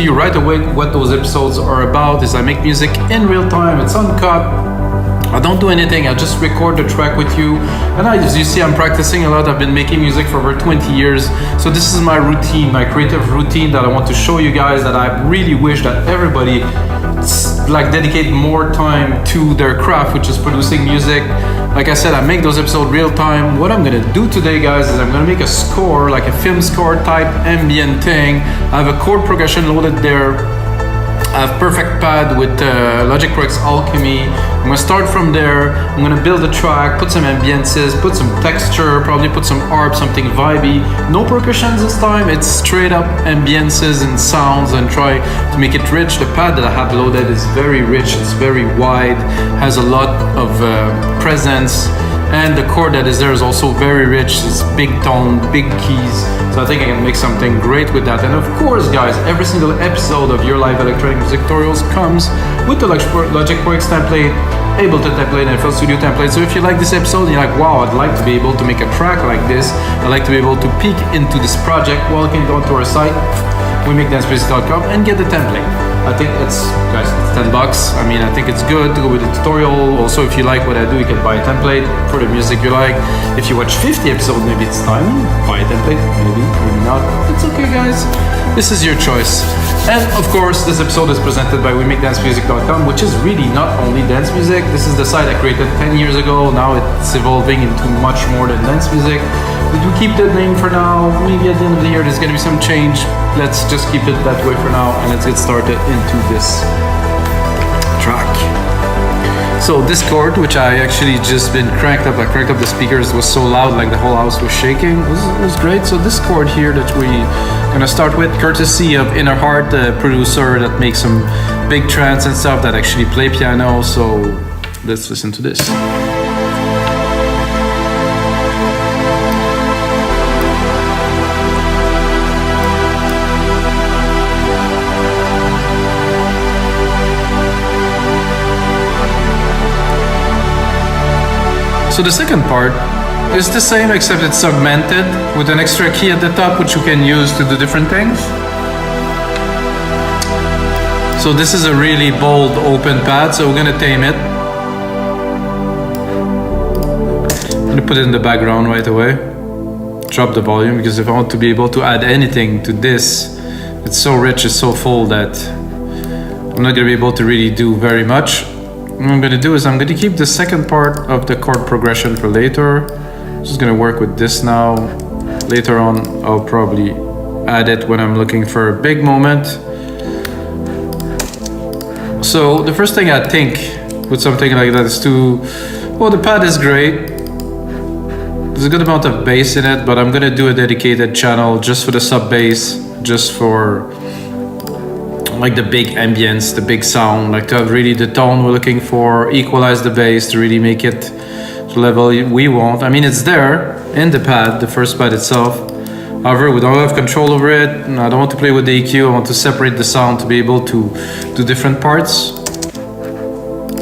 you right away what those episodes are about is I make music in real time, it's uncut. I don't do anything, I just record the track with you. And as you see, I'm practicing a lot. I've been making music for over 20 years. So this is my routine, my creative routine that I want to show you guys, that I really wish that everybody dedicate more time to their craft, which is producing music. Like I said, I make those episodes real time. What I'm gonna do today, guys, is I'm gonna make a score, like a film score type ambient thing. I have a chord progression loaded there. I have perfect pad with Logic Pro X Alchemy. I'm gonna start from there. I'm gonna build a track, put some ambiences, put some texture, probably put some arp, something vibey. No percussions this time, it's straight up ambiences and sounds, and try to make it rich. The pad that I have loaded is very rich, it's very wide, has a lot of presence. And the chord that is there is also very rich. It's big tone, big keys. So I think I can make something great with that. And of course, guys, every single episode of your live electronic music tutorials comes with the Logic Pro X template, Ableton template, and FL Studio template. So if you like this episode, you're like, wow, I'd like to be able to make a track like this. I'd like to be able to peek into this project. Well, you can go to our site, weMakeDanceMusic.com, and get the template. I think it's, guys, it's $10. I mean, I think it's good to go with the tutorial. Also, if you like what I do, you can buy a template for the music you like. If you watch 50 episodes, maybe it's time, buy a template, maybe not. It's okay, guys. This is your choice. And of course, this episode is presented by weMakeDanceMusic.com, which is really not only dance music. This is the site I created 10 years ago. Now it's evolving into much more than dance music. But we keep that name for now. Maybe at the end of the year, there's gonna be some change. Let's just keep it that way for now, and let's get started into this track. So this chord, which I actually just been cranked up, I cranked up the speakers, was so loud, like the whole house was shaking. It was great. So this chord here that we're gonna start with, courtesy of Inner Heart, the producer that makes some big trance and stuff, that actually play piano. So let's listen to this. So the second part is the same, except it's segmented with an extra key at the top, which you can use to do different things. So this is a really bold open pad, so we're gonna tame it. I'm gonna put it in the background right away. Drop the volume, because if I want to be able to add anything to this, it's so rich, it's so full that I'm not gonna be able to really do very much. What I'm gonna do is I'm gonna keep the second part of the chord progression for later. I'm just gonna work with this now. Later on, I'll probably add it when I'm looking for a big moment. So the first thing I think with something like that is well, the pad is great. There's a good amount of bass in it, but I'm gonna do a dedicated channel just for the sub bass, just for like the big ambience, the big sound, like to have really the tone we're looking for, equalize the bass to really make it the level we want. I mean, it's there in the pad, the first pad itself. However, we don't have control over it, and I don't want to play with the EQ. I want to separate the sound to be able to do different parts.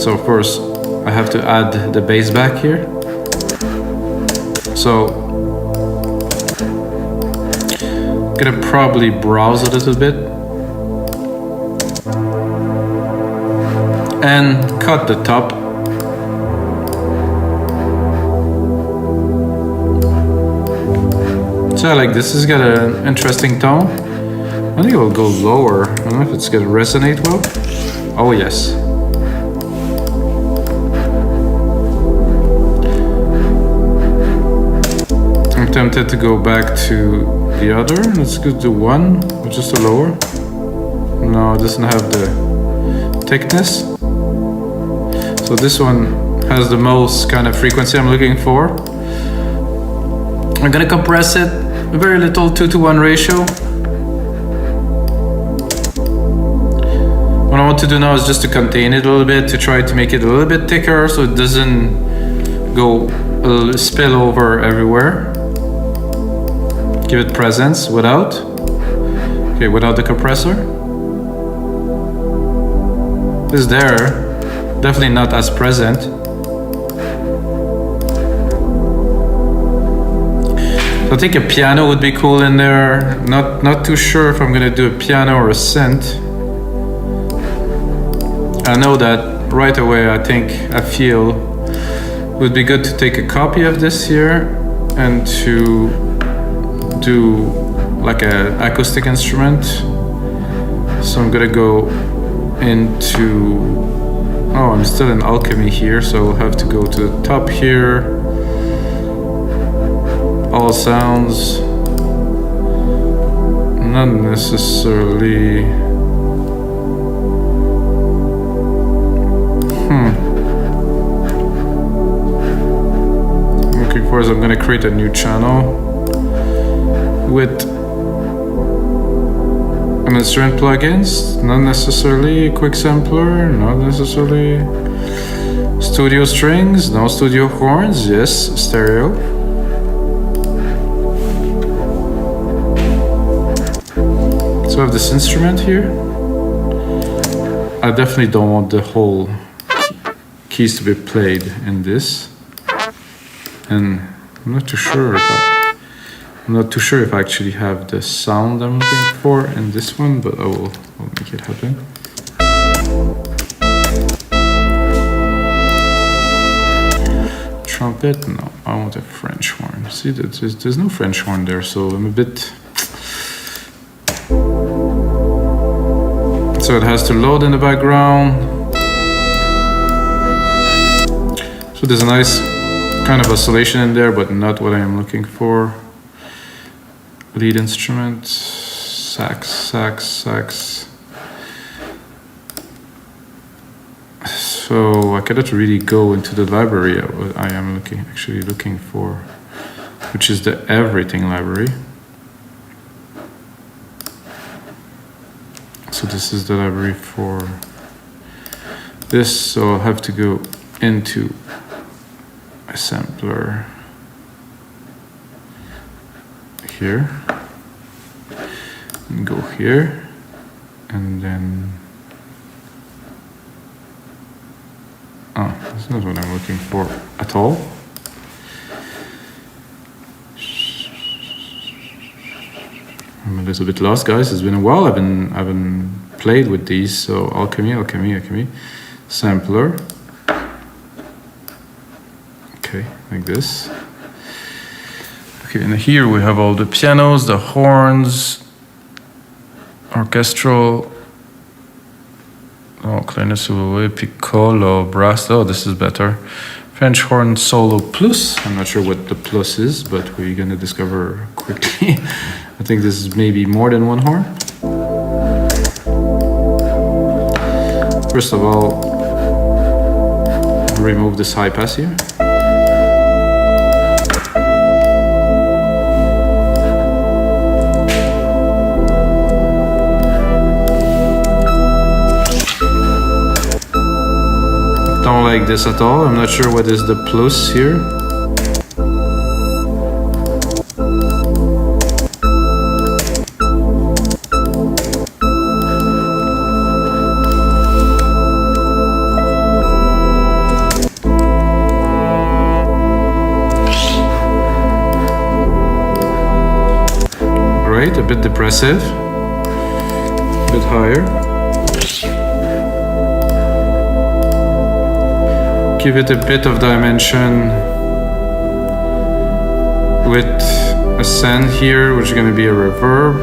So of course, I have to add the bass back here. So I'm gonna probably browse a little bit and cut the top. So like this has got an interesting tone. I think it will go lower. I don't know if it's gonna resonate well. Oh yes. I'm tempted to go back to the other. Let's go to one, which is the lower. No, it doesn't have the thickness. So this one has the most kind of frequency I'm looking for. I'm gonna compress it, very little 2:1 ratio. What I want to do now is just to contain it a little bit, to try to make it a little bit thicker so it doesn't go spill over everywhere. Give it presence without the compressor. It's there. Definitely not as present. I think a piano would be cool in there. Not too sure if I'm gonna do a piano or a synth. I know that right away. I feel it would be good to take a copy of this here and to do like an acoustic instrument. So I'm gonna go into, oh, I'm still in Alchemy here, so I'll have to go to the top here. All sounds, not necessarily. Looking for is I'm gonna create a new channel with an instrument plugins, not necessarily quick sampler, not necessarily studio strings, no studio horns, yes, stereo. So I have this instrument here. I definitely don't want the whole keys to be played in this, and I'm not too sure if I actually have the sound I'm looking for in this one, but I'll make it happen. Trumpet? No, I want a French horn. See, there's no French horn there, so I'm a bit. So it has to load in the background. So there's a nice kind of oscillation in there, but not what I am looking for. Lead instrument, sax. So I cannot really go into the library I am actually looking for, which is the everything library. So this is the library for this, so I'll have to go into a sampler here and go here, and then that's not what I'm looking for at all. I'm a little bit lost, guys. It's been a while. I've been played with these. So Alchemy, sampler. Okay, like this. Okay, and here we have all the pianos, the horns, orchestral. Oh, clarinet, piccolo, brass. Oh, this is better. French horn solo plus. I'm not sure what the plus is, but we're gonna discover quickly. I think this is maybe more than one horn. First of all, remove this high pass here. Don't like this at all. I'm not sure what is the plus here. Great, a bit depressive, a bit higher. Give it a bit of dimension with a send here, which is going to be a reverb.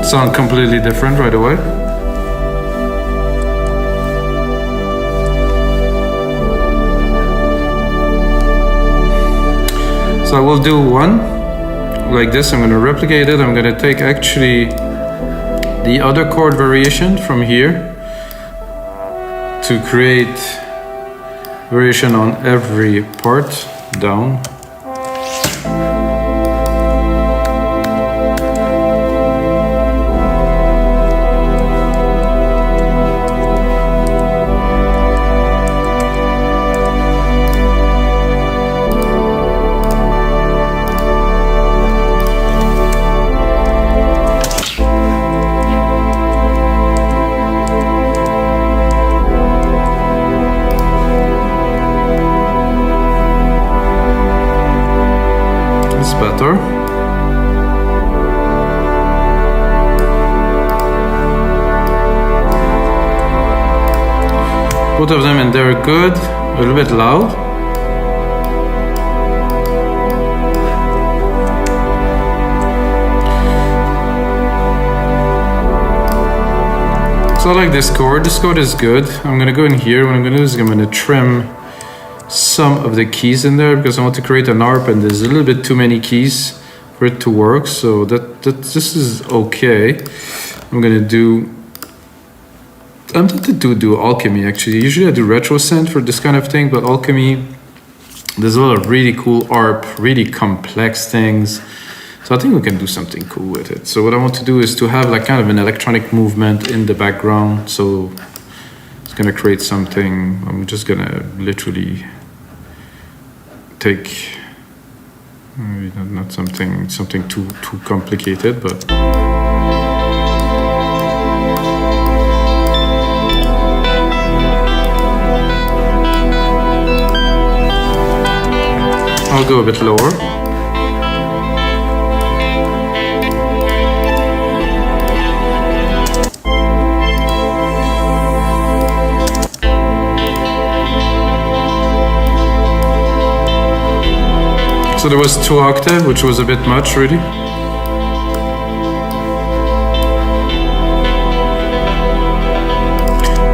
Sound completely different right away. So I will do one like this. I'm going to replicate it. I'm going to take actually the other chord variation from here to create variation on every part down. Both of them, and they're good. A little bit loud. So I like this chord. This chord is good. I'm gonna go in here. What I'm gonna do is I'm gonna trim some of the keys in there because I want to create an arp, and there's a little bit too many keys for it to work. So this is okay. I'm tempted to do Alchemy actually. Usually I do retro synth for this kind of thing, but Alchemy, there's a lot of really cool arp, really complex things. So I think we can do something cool with it. So what I want to do is to have like kind of an electronic movement in the background. So it's gonna create something. I'm just gonna literally take, maybe not something too complicated, but. I'll go a bit lower. So there was 2 octave, which was a bit much, really.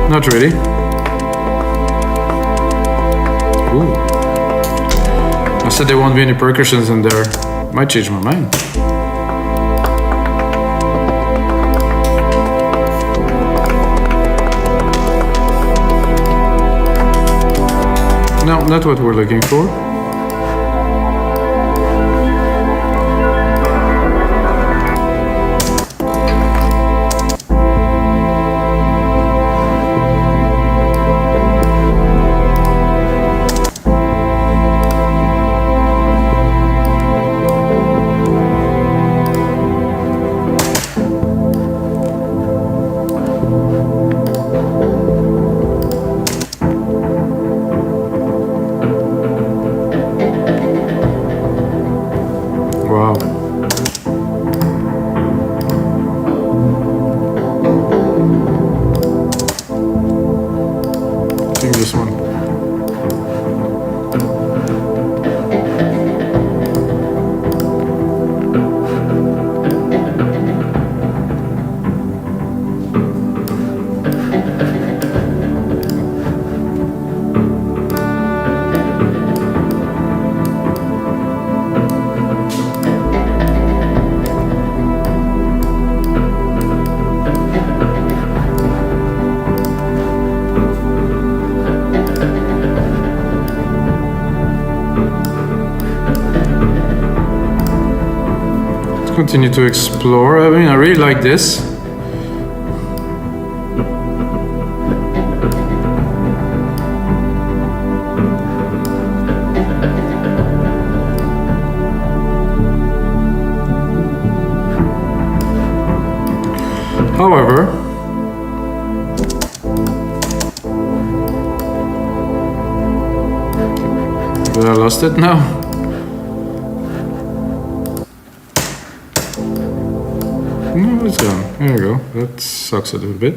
Not really. Ooh. I said there won't be any percussions in there. Might change my mind. No, not what we're looking for. This one. Continue to explore. I mean, I really like this. However, but I lost it now. No, it's gone. There we go. That sucks a little bit.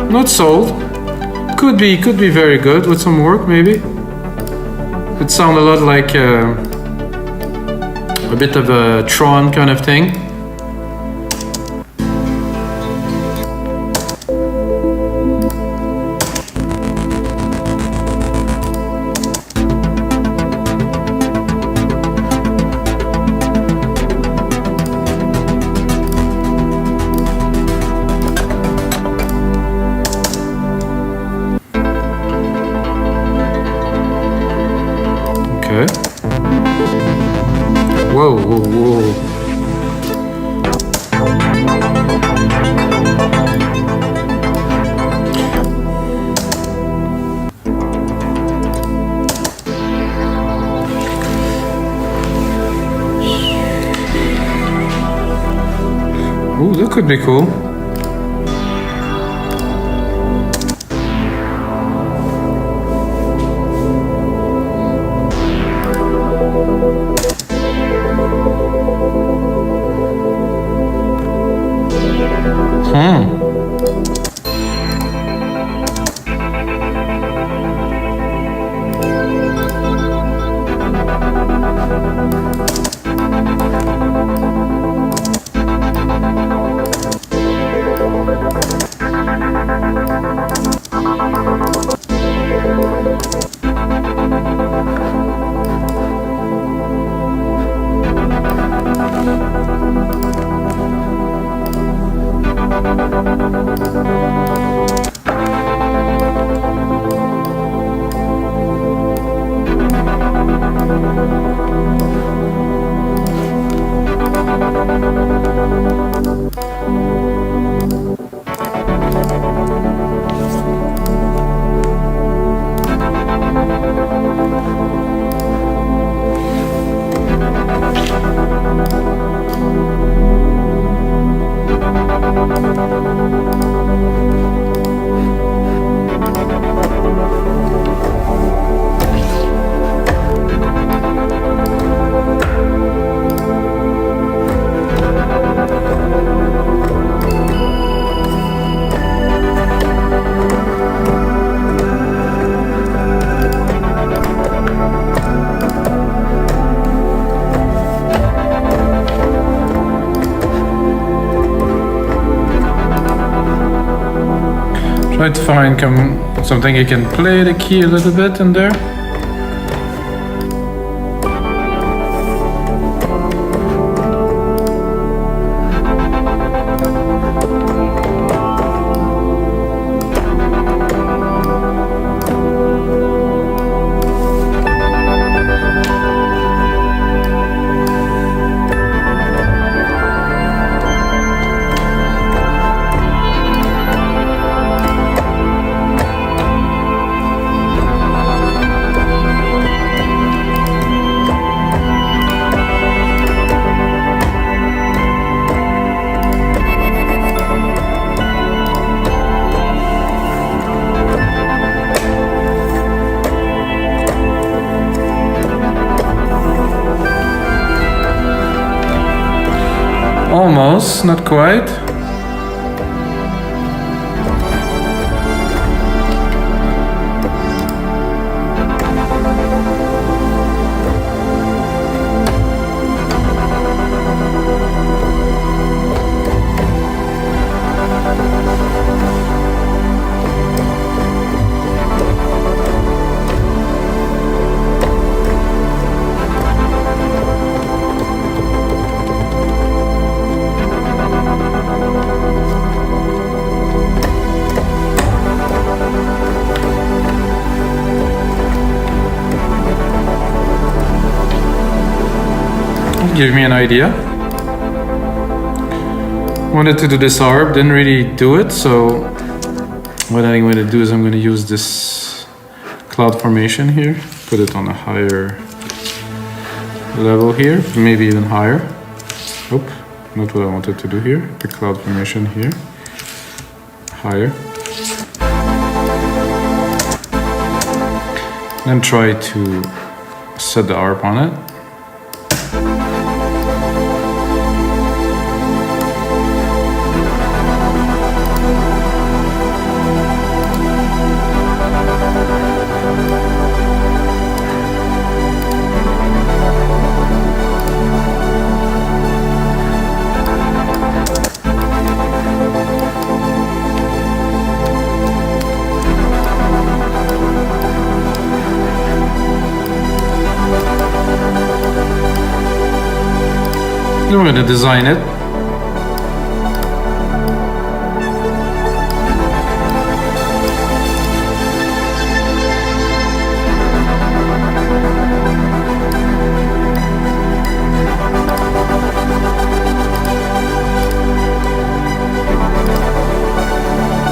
Not sold. Could be very good with some work, maybe. Could sound a lot like a bit of a Tron kind of thing. could be cool. Try to find something you can play the key a little bit in there. Almost, not quite. Give me an idea. Wanted to do this harp, didn't really do it, so what I'm going to do is I'm going to use this cloud formation here, put it on a higher level here, maybe even higher. Oop, not what I wanted to do here. The cloud formation here, higher. Then try to set the harp on it. I'm going to design it.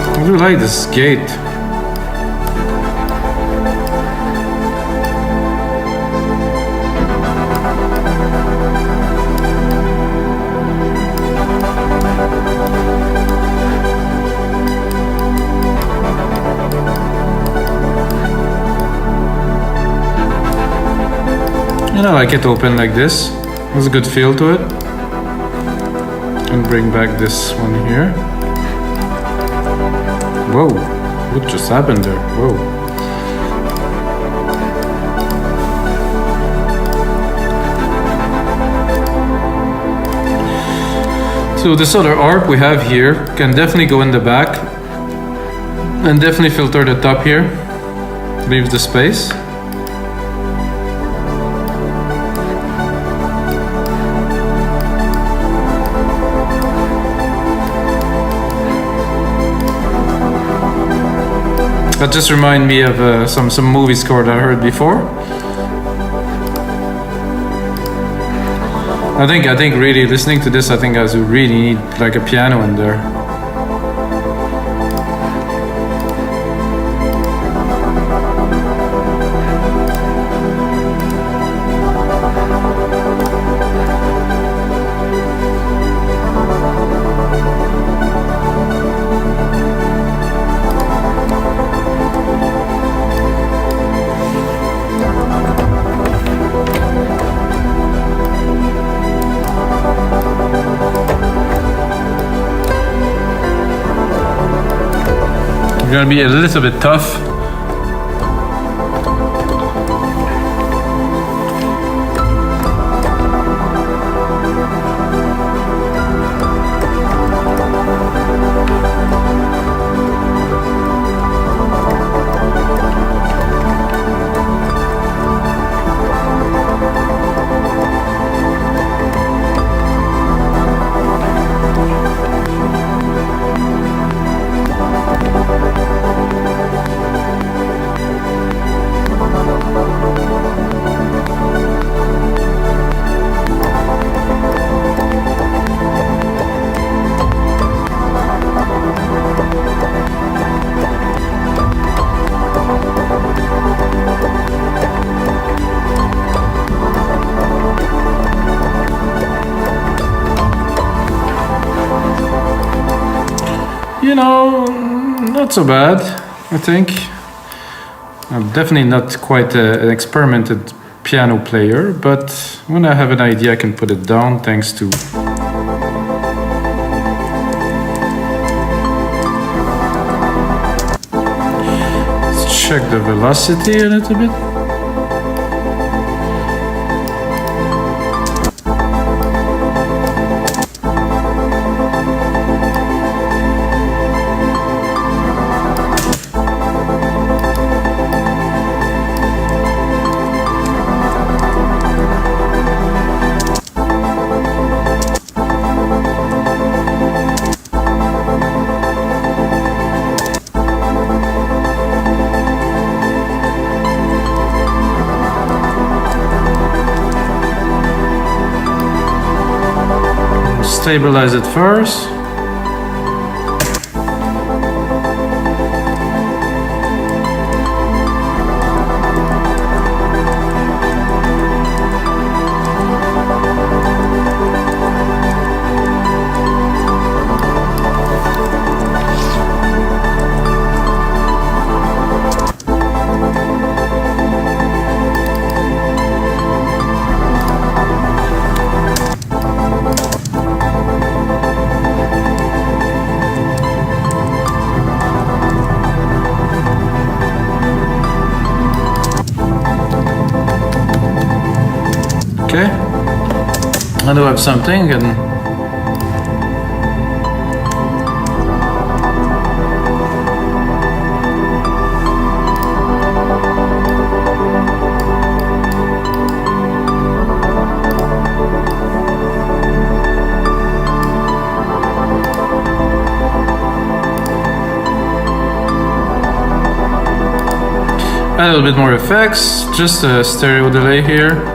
I do like this gate. And I like it open like this. There's a good feel to it. And bring back this one here. Whoa, what just happened there? Whoa. So this other arp we have here can definitely go in the back and definitely filter the top here. Leave the space. That just reminds me of some movie score that I heard before. I think really listening to this, I think guys, we really need like a piano in there. Gonna be a little bit tough. You know, not so bad, I think. I'm definitely not quite an experimented piano player, but when I have an idea, I can put it down thanks to let's check the velocity a little bit. Stabilize it first. Okay, I do have something and a little bit more effects, just a stereo delay here.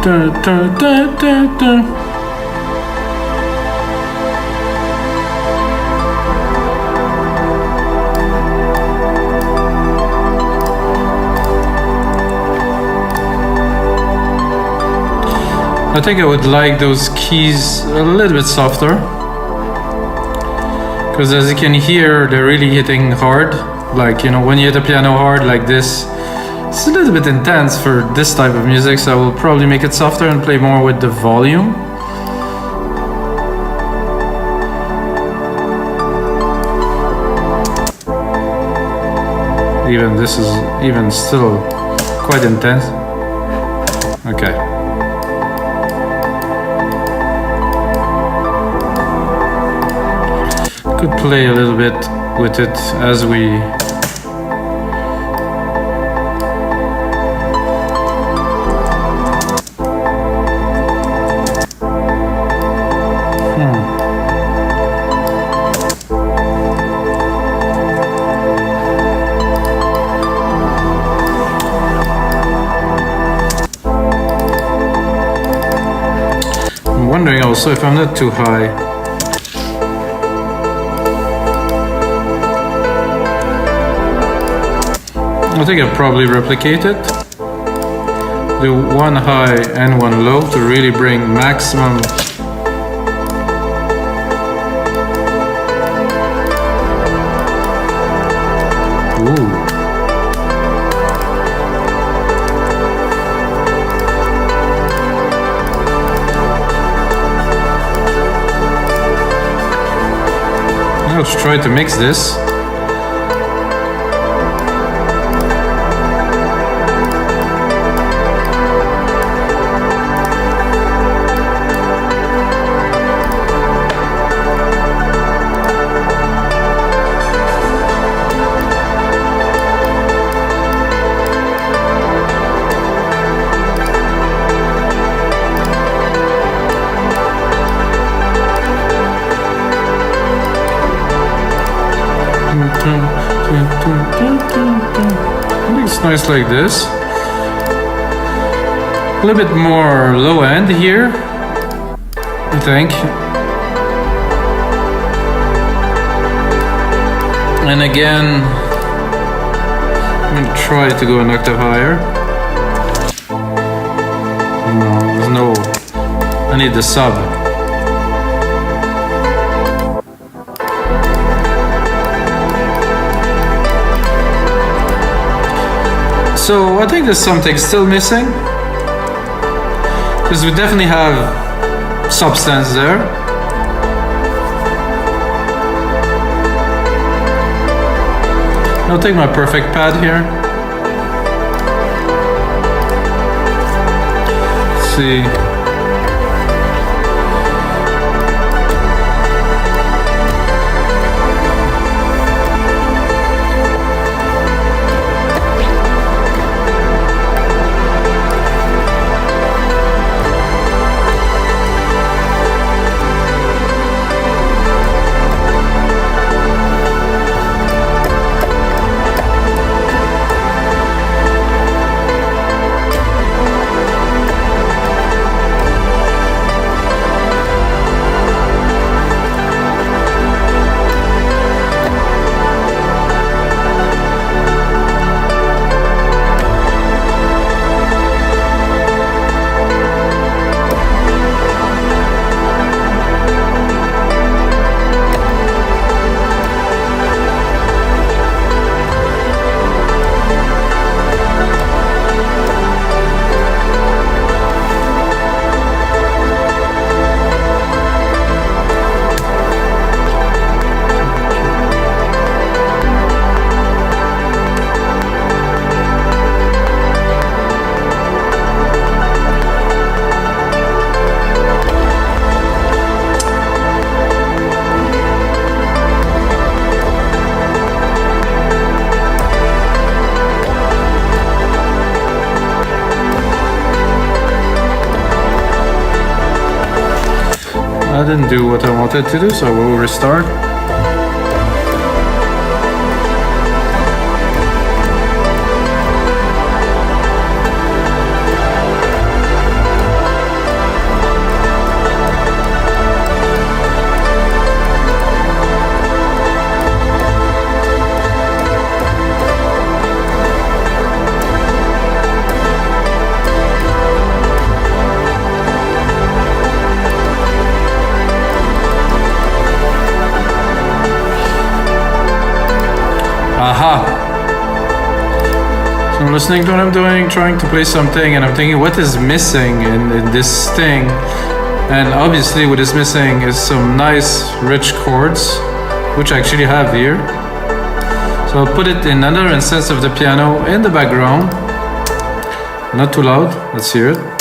Dun, dun, dun, dun, dun. I think I would like those keys a little bit softer, because as you can hear, they're really hitting hard. Like, you know, when you hit the piano hard like this, it's a little bit intense for this type of music, so I will probably make it softer and play more with the volume. Even this is even still quite intense. Okay. Could play a little bit with it as we wondering also if I'm not too high. I think I'll probably replicate it. Do one high and one low to really bring maximum . Ooh. Let's try to mix this. I think it's nice like this. A little bit more low end here, I think. And again, I'm gonna try to go an octave higher. No, there's no, I need the sub. So I think there's something still missing, because we definitely have substance there. I'll take my perfect pad here. Let's see. I didn't do what I wanted to do, so we'll restart. listening to what I'm doing, trying to play something, and I'm thinking, what is missing in this thing? And obviously what is missing is some nice rich chords, which I actually have here. So I'll put it in another instance of the piano in the background. Not too loud, let's hear it.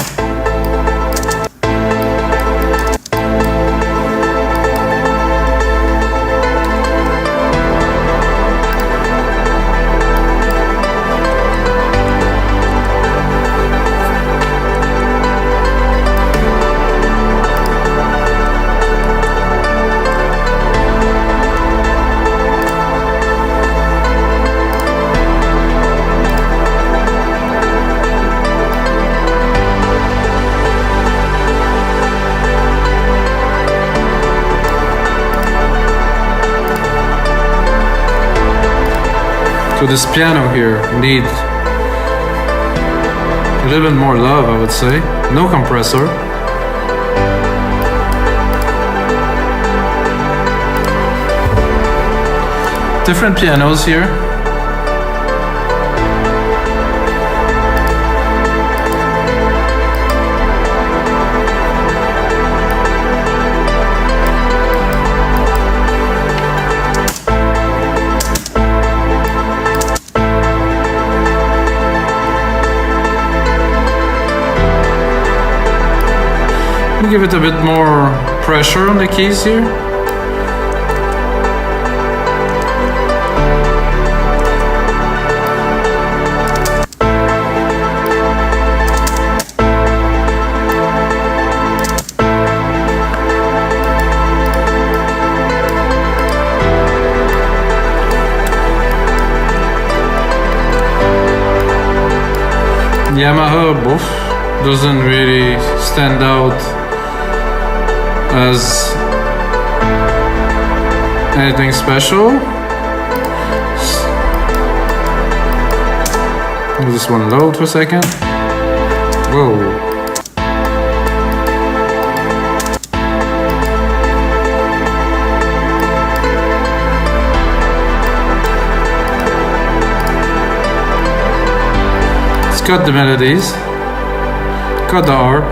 So this piano here needs a little bit more love, I would say. No compressor. Different pianos here. Give it a bit more pressure on the keys here. Yamaha doesn't really stand out as anything special. Let this one load for a second. Whoa. Let's cut the melodies. Cut the arp.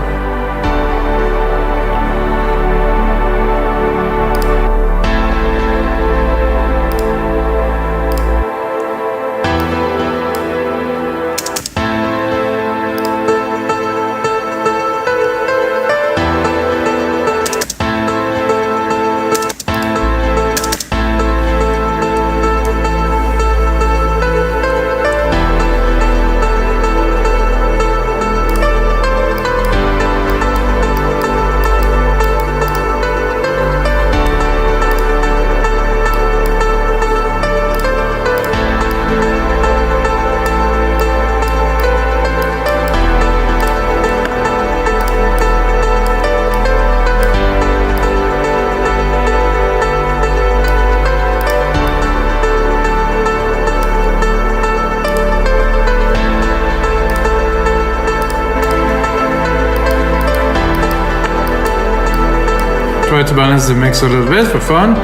Try to balance the mix a little bit for fun.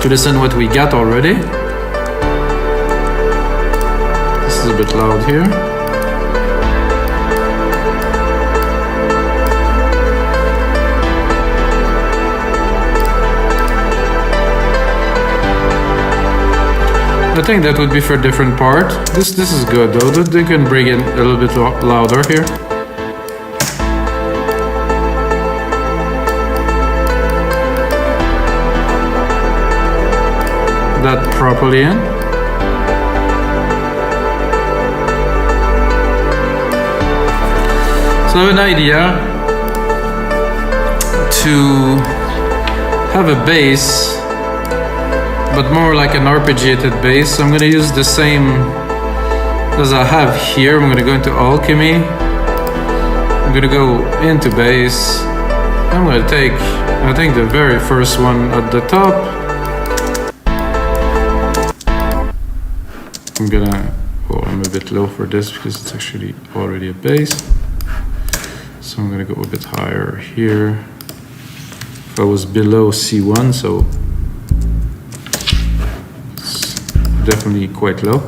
To listen what we got already. This is a bit loud here. I think that would be for a different part. This is good though. They can bring it a little bit louder here. That properly in. So I have an idea to have a bass, but more like an arpeggiated bass. So I'm going to use the same as I have here. I'm going to go into alchemy. I'm going to go into bass. I'm going to take, I think, the very first one at the top. I'm a bit low for this because it's actually already a bass. So I'm gonna go a bit higher here. If I was below C1, so it's definitely quite low.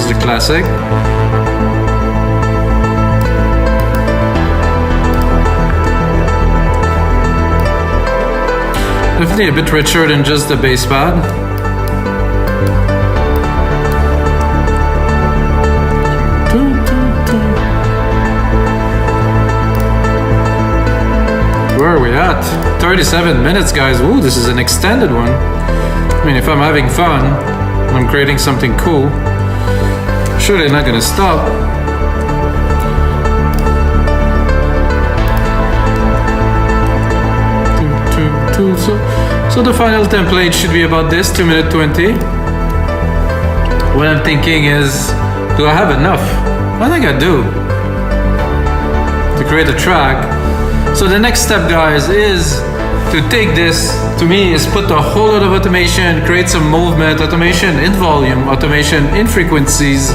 the classic. Definitely a bit richer than just the bass pad. Where are we at? 37 minutes, guys. Ooh, this is an extended one. I mean, if I'm having fun, I'm creating something cool, sure they're not gonna stop. So the final template should be about this, 2 minutes 20. What I'm thinking is, do I have enough? I think I do to create a track. So the next step, guys, is to take this, to me, is put a whole lot of automation, create some movement, automation in volume, automation in frequencies,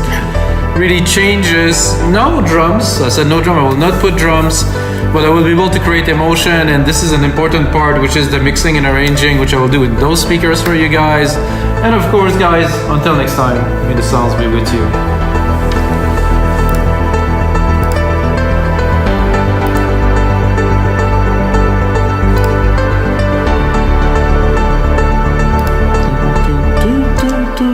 really changes. No drums, I said no drum, I will not put drums, but I will be able to create emotion, and this is an important part, which is the mixing and arranging, which I will do in those speakers for you guys. And of course, guys, until next time, may the sounds be with you.